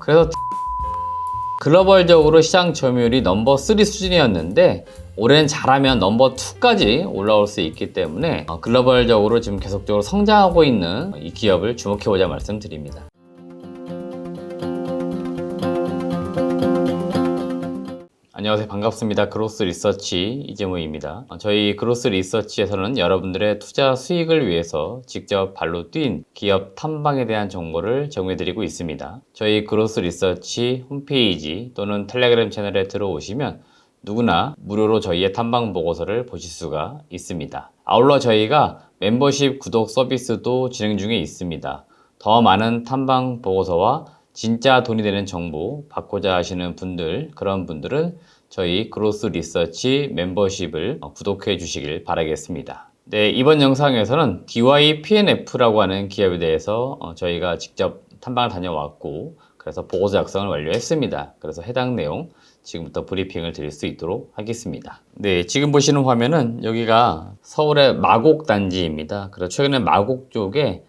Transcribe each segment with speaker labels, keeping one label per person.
Speaker 1: 그래서 글로벌적으로 시장 점유율이 넘버 3 수준이었는데 올해는 잘하면 넘버 2까지 올라올 수 있기 때문에 글로벌적으로 지금 계속적으로 성장하고 있는 이 기업을 주목해보자 말씀드립니다. 안녕하세요. 반갑습니다. 그로스 리서치 이재모입니다. 저희 그로스 리서치에서는 여러분들의 투자 수익을 위해서 직접 발로 뛴 기업 탐방에 대한 정보를 제공해드리고 있습니다. 저희 그로스 리서치 홈페이지 또는 텔레그램 채널에 들어오시면 누구나 무료로 저희의 탐방 보고서를 보실 수가 있습니다. 아울러 저희가 멤버십 구독 서비스도 진행 중에 있습니다. 더 많은 탐방 보고서와 진짜 돈이 되는 정보 받고자 하시는 분들, 그런 분들은 저희 그로스 리서치 멤버십을 구독해 주시길 바라겠습니다. 네, 이번 영상에서는 DYPNF라고 하는 기업에 대해서 저희가 직접 탐방을 다녀왔고 그래서 보고서 작성을 완료했습니다. 그래서 해당 내용 지금부터 브리핑을 드릴 수 있도록 하겠습니다. 네, 지금 보시는 화면은 여기가 서울의 마곡 단지입니다. 그래서 최근에 마곡 쪽에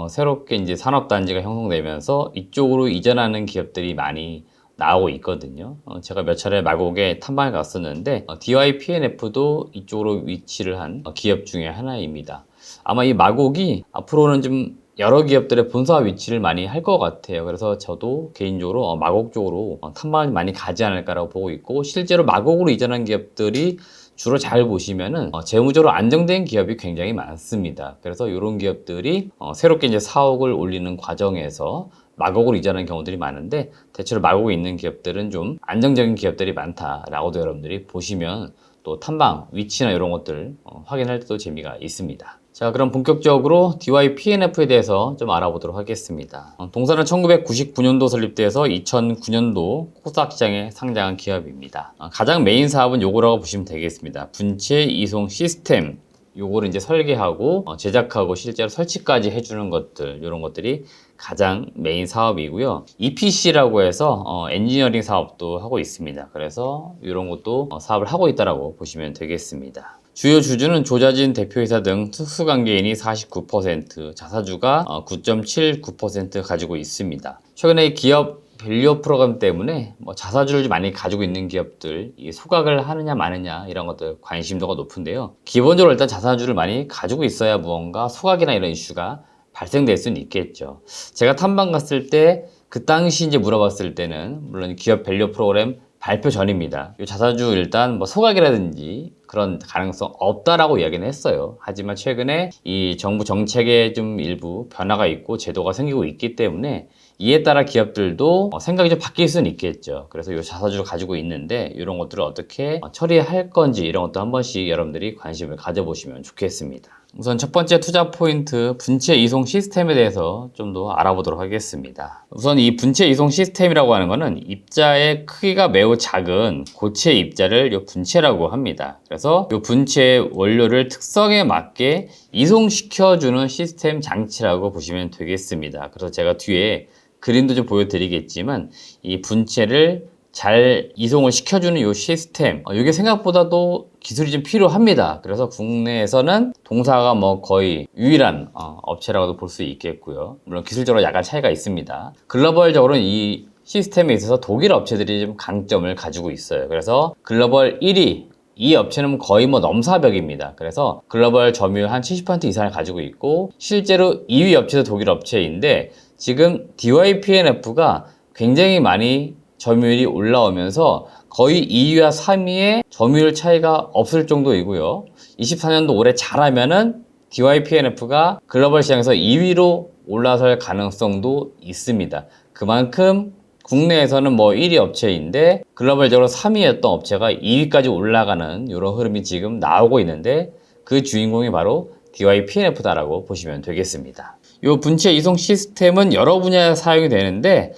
Speaker 1: 새롭게 이제 산업단지가 형성되면서 이쪽으로 이전하는 기업들이 많이 나오고 있거든요. 제가 몇 차례 마곡에 탐방을 갔었는데 DYPNF도 이쪽으로 위치를 한 기업 중에 하나입니다. 아마 이 마곡이 앞으로는 좀 여러 기업들의 본사 위치를 많이 할 것 같아요. 그래서 저도 개인적으로 마곡 쪽으로 탐방을 많이 가지 않을까라고 보고 있고, 실제로 마곡으로 이전한 기업들이 주로 잘 보시면은 재무적으로 안정된 기업이 굉장히 많습니다. 그래서 이런 기업들이 새롭게 이제 사옥을 올리는 과정에서 마곡으로 이전하는 경우들이 많은데, 대체로 마곡에 있는 기업들은 좀 안정적인 기업들이 많다라고도 여러분들이 보시면 또 탐방 위치나 이런 것들 확인할 때도 재미가 있습니다. 자, 그럼 본격적으로 DYPNF에 대해서 좀 알아보도록 하겠습니다. 동사는 1999년도 설립돼서 2009년도 코스닥 시장에 상장한 기업입니다. 가장 메인 사업은 요거라고 보시면 되겠습니다. 분체 이송 시스템, 요거를 이제 설계하고 제작하고 실제로 설치까지 해주는 것들, 이런 것들이 가장 메인 사업이고요. EPC라고 해서 엔지니어링 사업도 하고 있습니다. 그래서 이런 것도 사업을 하고 있다라고 보시면 되겠습니다. 주요 주주는 조자진 대표이사 등 특수관계인이 49%, 자사주가 9.79% 가지고 있습니다. 최근에 기업 밸류 프로그램 때문에 자사주를 많이 가지고 있는 기업들, 소각을 하느냐 마느냐 이런 것들 관심도가 높은데요. 기본적으로 일단 자사주를 많이 가지고 있어야 무언가 소각이나 이런 이슈가 발생될 수는 있겠죠. 제가 탐방 갔을 때 그 당시 이제 물어봤을 때는 물론 기업 밸류 프로그램 발표 전입니다. 이 자사주 일단 소각이라든지 그런 가능성 없다라고 이야기는 했어요. 하지만 최근에 이 정부 정책에 좀 일부 변화가 있고 제도가 생기고 있기 때문에 이에 따라 기업들도 생각이 좀 바뀔 수는 있겠죠. 그래서 이 자사주를 가지고 있는데 이런 것들을 어떻게 처리할 건지 이런 것도 한 번씩 여러분들이 관심을 가져보시면 좋겠습니다. 우선 첫 번째 투자 포인트, 분체 이송 시스템에 대해서 좀 더 알아보도록 하겠습니다. 우선 이 분체 이송 시스템이라고 하는 것은 입자의 크기가 매우 작은 고체 입자를 이 분체라고 합니다. 그래서 이 분체의 원료를 특성에 맞게 이송시켜주는 시스템 장치라고 보시면 되겠습니다. 그래서 제가 뒤에 그림도 좀 보여드리겠지만 이 분체를 잘 이송을 시켜주는 이 시스템, 이게 생각보다도 기술이 좀 필요합니다. 그래서 국내에서는 동사가 거의 유일한 업체라고도 볼 수 있겠고요. 물론 기술적으로 약간 차이가 있습니다. 글로벌적으로는 이 시스템에 있어서 독일 업체들이 좀 강점을 가지고 있어요. 그래서 글로벌 1위, 이 업체는 거의 넘사벽입니다. 그래서 글로벌 점유율 한 70% 이상을 가지고 있고, 실제로 2위 업체도 독일 업체인데 지금 DYPNF가 굉장히 많이 점유율이 올라오면서 거의 2위와 3위의 점유율 차이가 없을 정도이고요. 24년도 올해 잘하면은 DYPNF가 글로벌 시장에서 2위로 올라설 가능성도 있습니다. 그만큼 국내에서는 1위 업체인데 글로벌적으로 3위였던 업체가 2위까지 올라가는 이런 흐름이 지금 나오고 있는데, 그 주인공이 바로 DYPNF다라고 보시면 되겠습니다. 이 분체 이송 시스템은 여러 분야에 사용이 되는데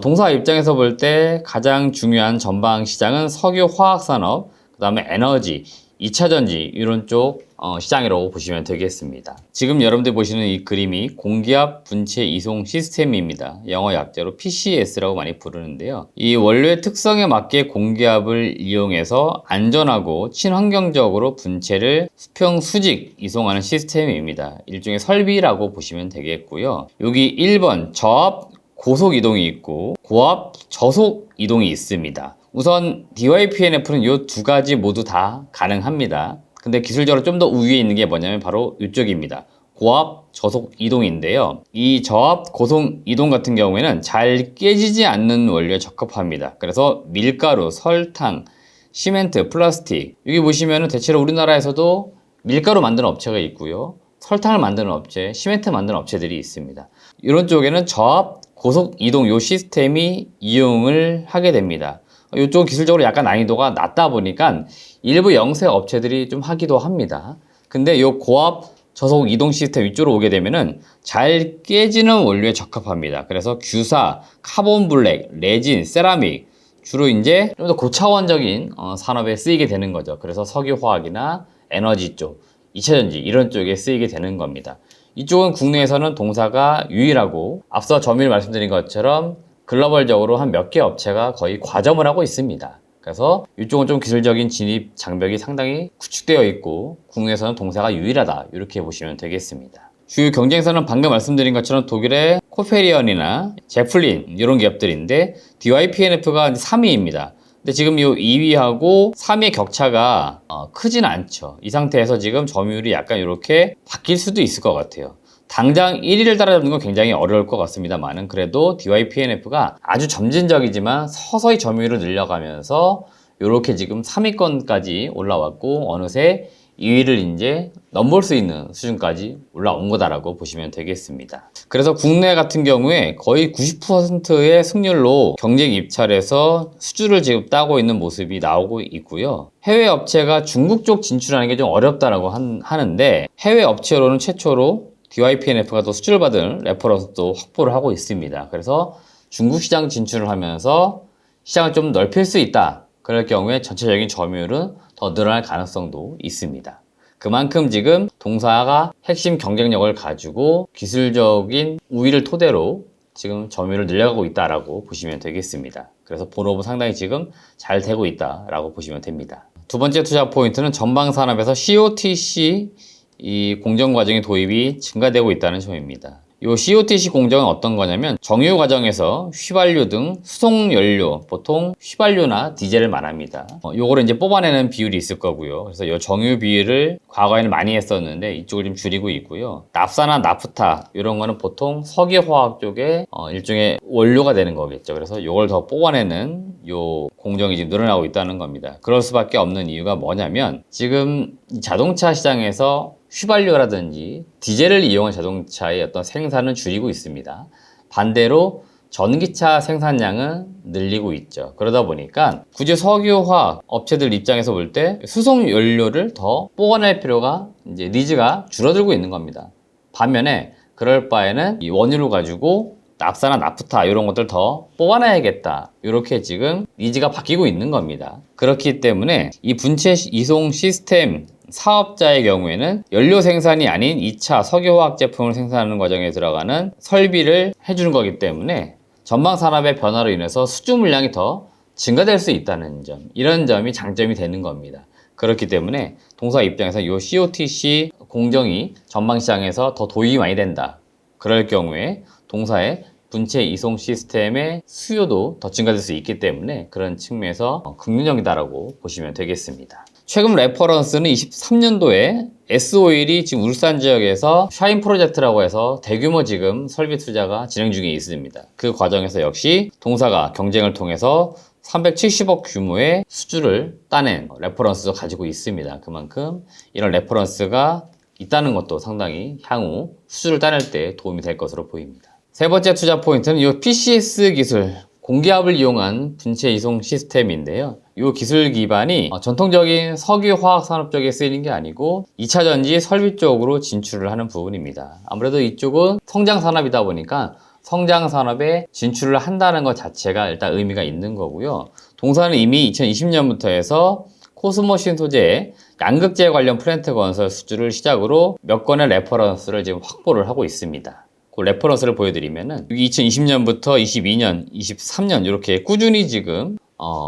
Speaker 1: 동사 입장에서 볼 때 가장 중요한 전방 시장은 석유 화학 산업, 그 다음에 에너지, 2차전지 이런 쪽 시장이라고 보시면 되겠습니다. 지금 여러분들 보시는 이 그림이 공기압 분체 이송 시스템입니다. 영어 약자로 PCS라고 많이 부르는데요. 이 원료의 특성에 맞게 공기압을 이용해서 안전하고 친환경적으로 분체를 수평 수직 이송하는 시스템입니다. 일종의 설비라고 보시면 되겠고요. 여기 1번 저압 고속 이동이 있고 고압 저속 이동이 있습니다. 우선 DYPNF는 이 두 가지 모두 다 가능합니다. 근데 기술적으로 좀 더 우위에 있는 게 뭐냐면 바로 이쪽입니다. 고압 저속 이동인데요. 이 저압 고속 이동 같은 경우에는 잘 깨지지 않는 원료에 적합합니다. 그래서 밀가루, 설탕, 시멘트, 플라스틱, 여기 보시면은 대체로 우리나라에서도 밀가루 만드는 업체가 있고요. 설탕을 만드는 업체, 시멘트 만드는 업체들이 있습니다. 이런 쪽에는 저압 고속 이동 요 시스템이 이용을 하게 됩니다. 이쪽은 기술적으로 약간 난이도가 낮다 보니까 일부 영세 업체들이 좀 하기도 합니다. 근데 이 고압 저속 이동 시스템 위쪽으로 오게 되면은 잘 깨지는 원료에 적합합니다. 그래서 규사, 카본 블랙, 레진, 세라믹 주로 이제 좀 더 고차원적인 산업에 쓰이게 되는 거죠. 그래서 석유화학이나 에너지 쪽, 2차전지 이런 쪽에 쓰이게 되는 겁니다. 이쪽은 국내에서는 동사가 유일하고 앞서 점유율 말씀드린 것처럼 글로벌적으로 한 몇 개 업체가 거의 과점을 하고 있습니다. 그래서 이쪽은 좀 기술적인 진입 장벽이 상당히 구축되어 있고 국내에서는 동사가 유일하다 이렇게 보시면 되겠습니다. 주요 경쟁사는 방금 말씀드린 것처럼 독일의 코페리언이나 제플린 이런 기업들인데 DYPNF가 3위입니다. 근데 지금 이 2위하고 3위의 격차가 크진 않죠. 이 상태에서 지금 점유율이 약간 이렇게 바뀔 수도 있을 것 같아요. 당장 1위를 따라잡는 건 굉장히 어려울 것 같습니다만은 그래도 DYPNF가 아주 점진적이지만 서서히 점유율을 늘려가면서 이렇게 지금 3위권까지 올라왔고 어느새 2위를 이제 넘볼 수 있는 수준까지 올라온 거다라고 보시면 되겠습니다. 그래서 국내 같은 경우에 거의 90%의 승률로 경쟁 입찰에서 수주를 지금 따고 있는 모습이 나오고 있고요. 해외 업체가 중국 쪽 진출하는 게 좀 어렵다라고 하는데 해외 업체로는 최초로 DYPNF가 또 수주를 받은 레퍼런스도 확보를 하고 있습니다. 그래서 중국 시장 진출을 하면서 시장을 좀 넓힐 수 있다. 그럴 경우에 전체적인 점유율은 더 늘어날 가능성도 있습니다. 그만큼 지금 동사가 핵심 경쟁력을 가지고 기술적인 우위를 토대로 지금 점유율을 늘려가고 있다라고 보시면 되겠습니다. 그래서 본업은 상당히 지금 잘 되고 있다라고 보시면 됩니다. 두 번째 투자 포인트는 전방산업에서 COTC 이 공정 과정의 도입이 증가되고 있다는 점입니다. 이 COTC 공정은 어떤 거냐면 정유 과정에서 휘발유 등 수송 연료, 보통 휘발유나 디젤을 말합니다. 요거를 이제 뽑아내는 비율이 있을 거고요. 그래서 이 정유 비율을 과거에는 많이 했었는데 이쪽을 좀 줄이고 있고요. 납사나 나프타 이런 거는 보통 석유화학 쪽에 일종의 원료가 되는 거겠죠. 그래서 요걸 더 뽑아내는 요 공정이 지금 늘어나고 있다는 겁니다. 그럴 수밖에 없는 이유가 뭐냐면 지금 자동차 시장에서 휘발유라든지 디젤을 이용한 자동차의 어떤 생산은 줄이고 있습니다. 반대로 전기차 생산량은 늘리고 있죠. 그러다 보니까 굳이 석유화학 업체들 입장에서 볼 때 수송 연료를 더 뽑아낼 필요가 이제 니즈가 줄어들고 있는 겁니다. 반면에 그럴 바에는 이 원유를 가지고 납사나 나프타 이런 것들 더 뽑아내야겠다. 이렇게 지금 니즈가 바뀌고 있는 겁니다. 그렇기 때문에 이 분체 이송 시스템 사업자의 경우에는 연료 생산이 아닌 2차 석유화학 제품을 생산하는 과정에 들어가는 설비를 해주는 거기 때문에 전방 산업의 변화로 인해서 수주 물량이 더 증가될 수 있다는 점, 이런 점이 장점이 되는 겁니다. 그렇기 때문에 동사 입장에서 이 COTC 공정이 전방 시장에서 더 도입이 많이 된다. 그럴 경우에 동사의 분체 이송 시스템의 수요도 더 증가될 수 있기 때문에 그런 측면에서 긍정적이다라고 보시면 되겠습니다. 최근 레퍼런스는 23년도에 S오일이 지금 울산 지역에서 샤인 프로젝트라고 해서 대규모 지금 설비 투자가 진행 중에 있습니다. 그 과정에서 역시 동사가 경쟁을 통해서 370억 규모의 수주를 따낸 레퍼런스도 가지고 있습니다. 그만큼 이런 레퍼런스가 있다는 것도 상당히 향후 수주를 따낼 때 도움이 될 것으로 보입니다. 세 번째 투자 포인트는 이 PCS 기술, 공기압을 이용한 분체 이송 시스템인데요. 이 기술 기반이 전통적인 석유화학 산업 쪽에 쓰이는 게 아니고 2차전지 설비 쪽으로 진출을 하는 부분입니다. 아무래도 이쪽은 성장 산업이다 보니까 성장 산업에 진출을 한다는 것 자체가 일단 의미가 있는 거고요. 동사는 이미 2020년부터 해서 코스모신 소재의 양극재 관련 플랜트 건설 수주를 시작으로 몇 건의 레퍼런스를 지금 확보를 하고 있습니다. 그 레퍼런스를 보여드리면은 2020년부터 22년, 23년 이렇게 꾸준히 지금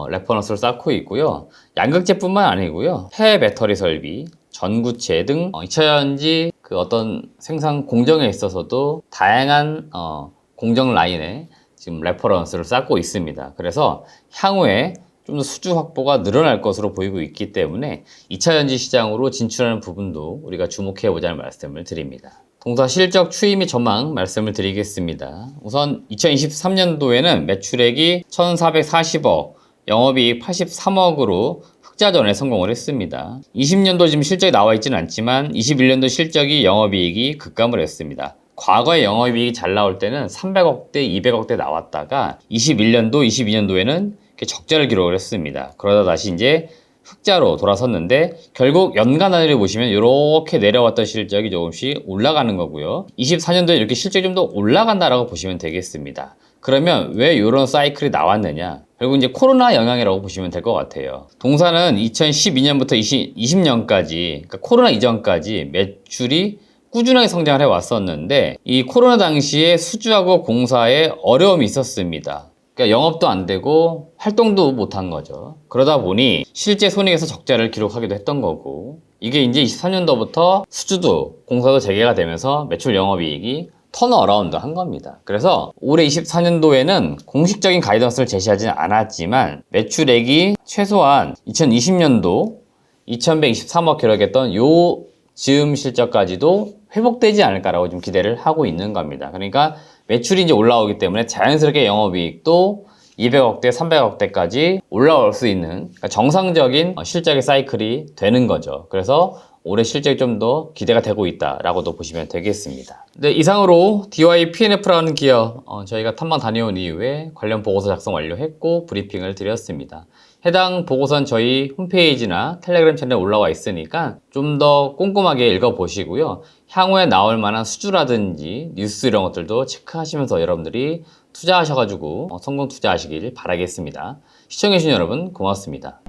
Speaker 1: 레퍼런스를 쌓고 있고요. 양극재뿐만 아니고요. 폐 배터리 설비, 전구체 등 2차전지 그 어떤 생산 공정에 있어서도 다양한 공정 라인에 지금 레퍼런스를 쌓고 있습니다. 그래서 향후에 좀 더 수주 확보가 늘어날 것으로 보이고 있기 때문에 2차 전지 시장으로 진출하는 부분도 우리가 주목해 보자는 말씀을 드립니다. 동사 실적 추이 및 전망 말씀을 드리겠습니다. 우선 2023년도에는 매출액이 1,440억, 영업이익 83억으로 흑자전에 성공을 했습니다. 20년도 지금 실적이 나와 있지는 않지만 21년도 실적이 영업이익이 급감을 했습니다. 과거에 영업이익이 잘 나올 때는 300억대, 200억대 나왔다가 21년도, 22년도에는 적자를 기록을 했습니다. 그러다 다시 이제 흑자로 돌아섰는데 결국 연간 단위를 보시면 이렇게 내려왔던 실적이 조금씩 올라가는 거고요. 24년도에 이렇게 실적이 좀 더 올라간다라고 보시면 되겠습니다. 그러면 왜 이런 사이클이 나왔느냐? 결국 이제 코로나 영향이라고 보시면 될 것 같아요. 동사는 2012년부터 20년까지, 그러니까 코로나 이전까지 매출이 꾸준하게 성장을 해왔었는데 이 코로나 당시에 수주하고 공사에 어려움이 있었습니다. 그러니까 영업도 안 되고 활동도 못한 거죠. 그러다 보니 실제 손익에서 적자를 기록하기도 했던 거고, 이게 이제 23년도부터 수주도 공사도 재개가 되면서 매출 영업이익이 턴어라운드 한 겁니다. 그래서 올해 24년도에는 공식적인 가이던스를 제시하지는 않았지만 매출액이 최소한 2020년도 2123억 기록했던 요 즈음 실적까지도 회복되지 않을까라고 좀 기대를 하고 있는 겁니다. 그러니까 매출이 이제 올라오기 때문에 자연스럽게 영업이익도 200억대, 300억대까지 올라올 수 있는, 그러니까 정상적인 실적의 사이클이 되는 거죠. 그래서 올해 실적이 좀 더 기대가 되고 있다라고도 보시면 되겠습니다. 네, 이상으로 DY PNF라는 기업 저희가 탐방 다녀온 이후에 관련 보고서 작성 완료했고 브리핑을 드렸습니다. 해당 보고서는 저희 홈페이지나 텔레그램 채널에 올라와 있으니까 좀 더 꼼꼼하게 읽어보시고요. 향후에 나올 만한 수주라든지 뉴스 이런 것들도 체크하시면서 여러분들이 투자하셔가지고 성공 투자하시길 바라겠습니다. 시청해주신 여러분 고맙습니다.